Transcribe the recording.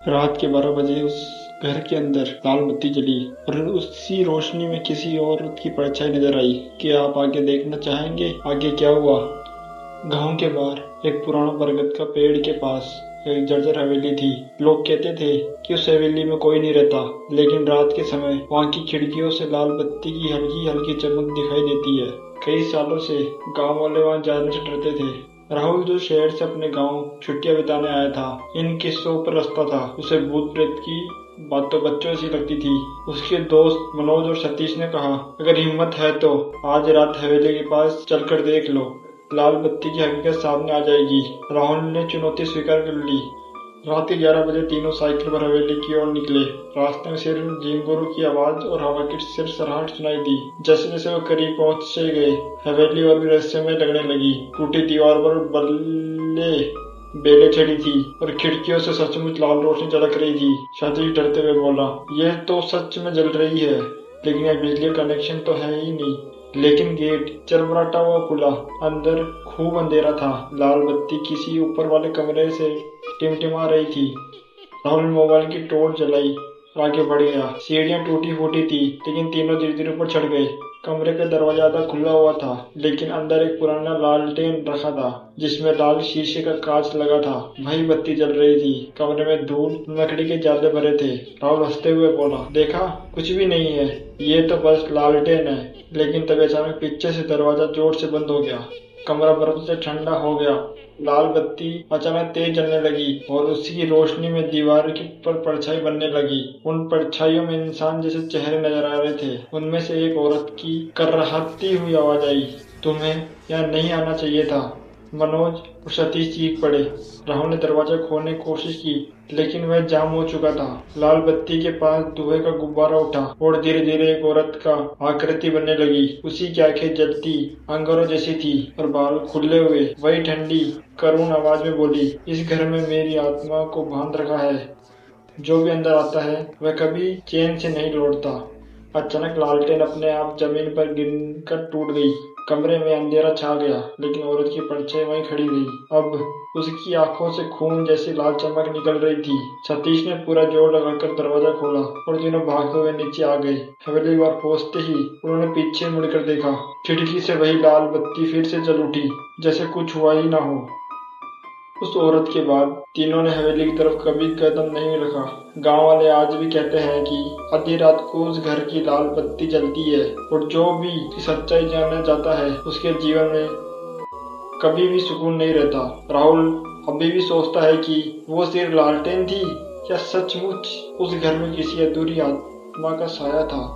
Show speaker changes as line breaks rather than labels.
रात के 12 बजे उस घर के अंदर लाल बत्ती जली और उसी रोशनी में किसी औरत की परछाई नजर आई। क्या आप आगे देखना चाहेंगे आगे क्या हुआ? गांव के बाहर एक पुराना बरगद का पेड़ के पास एक जर्जर हवेली थी। लोग कहते थे कि उस हवेली में कोई नहीं रहता, लेकिन रात के समय वहां की खिड़कियों से लाल बत्ती की हल्की हल्की चमक दिखाई देती है। कई सालों से गांव वाले वहां जाने से डरते थे। राहुल जो शहर से अपने गांव छुट्टियां बिताने आया था, इन किस्सों पर रास्ता था। उसे भूत प्रेत की बात तो बच्चों सी लगती थी। उसके दोस्त मनोज और सतीश ने कहा, अगर हिम्मत है तो आज रात हवेली के पास चलकर देख लो, लाल बत्ती की हकीकत सामने आ जाएगी। राहुल ने चुनौती स्वीकार कर ली। रात के 11 बजे तीनों साइकिल पर हवेली की ओर निकले। रास्ते में सिर्फ झिंगुरों की आवाज और हवा की सिरसराहट सुनाई दी। जैसे जैसे वो करीब पहुंचे गए, हवेली और भी रहस्यमय लगने लगी। टूटी दीवार पर बल्ले बेलें चढ़ी थी और खिड़कियों से सचमुच लाल रोशनी झलक रही थी। सतीश डरते हुए बोला, यह तो सच में जल रही है, लेकिन यह बिजली का कनेक्शन तो है ही नहीं। लेकिन गेट चरमराता हुआ खुला। अंदर खूब अंधेरा था। लाल बत्ती किसी ऊपर वाले कमरे से टिमटिमा रही थी। राहुल ने मोबाइल की टॉर्च जलाई और आगे बढ़ गया। सीढ़ियां टूटी फूटी थी, लेकिन तीनों धीरे धीरे ऊपर चढ़ गए। कमरे का दरवाजा आधा खुला हुआ था, लेकिन अंदर एक पुराना लालटेन रखा था, जिसमें लाल शीशे का कांच लगा था। वही बत्ती जल रही थी। कमरे में धूल लकड़ी के जाले भरे थे। राहुल हंसते हुए बोला, देखा, कुछ भी नहीं है, ये तो बस लालटेन है। लेकिन तभी अचानक पीछे से दरवाजा जोर से बंद हो गया। कमरा बर्फ से ठंडा हो गया। लाल बत्ती अचानक तेज जलने लगी और उसी की रोशनी में दीवार की पर परछाई बनने लगी। उन परछाइयों में इंसान जैसे चेहरे नजर आ रहे थे। उनमें से एक औरत की कर्राहती हुई आवाज आई, तुम्हें यहाँ नहीं आना चाहिए था। मनोज और सतीश चीख पड़े। राहुल ने दरवाजा खोलने की कोशिश की, लेकिन वह जाम हो चुका था। लाल बत्ती के पास धुएं का गुब्बारा उठा और धीरे धीरे एक औरत का आकृति बनने लगी। उसी की आंखें जलती अंगारों जैसी थी और बाल खुले हुए। वही ठंडी करुण आवाज में बोली, इस घर में मेरी आत्मा को बांध रखा है। जो भी अंदर आता है वह कभी चैन से नहीं लौटता। अचानक लालटेन अपने आप जमीन पर गिरकर टूट गई। कमरे में अंधेरा छा गया, लेकिन औरत की परछाई वहीं खड़ी रही। अब उसकी आंखों से खून जैसी लाल चमक निकल रही थी। सतीश ने पूरा जोर लगाकर दरवाजा खोला और तीनों भागते हुए नीचे आ गए। हवेली पर पहुंचते ही उन्होंने पीछे मुड़कर देखा। खिड़की से वही लाल बत्ती फिर से जल उठी, जैसे कुछ हुआ ही ना हो। उस औरत के बाद तीनों ने हवेली की तरफ कभी कदम नहीं रखा। गांव वाले आज भी कहते हैं कि आधी रात को उस घर की लाल बत्ती जलती है और जो भी सच्चाई जानना चाहता है उसके जीवन में कभी भी सुकून नहीं रहता। राहुल अभी भी सोचता है कि वो सिर्फ लालटेन थी या सचमुच उस घर में किसी अधूरी आत्मा का साया था।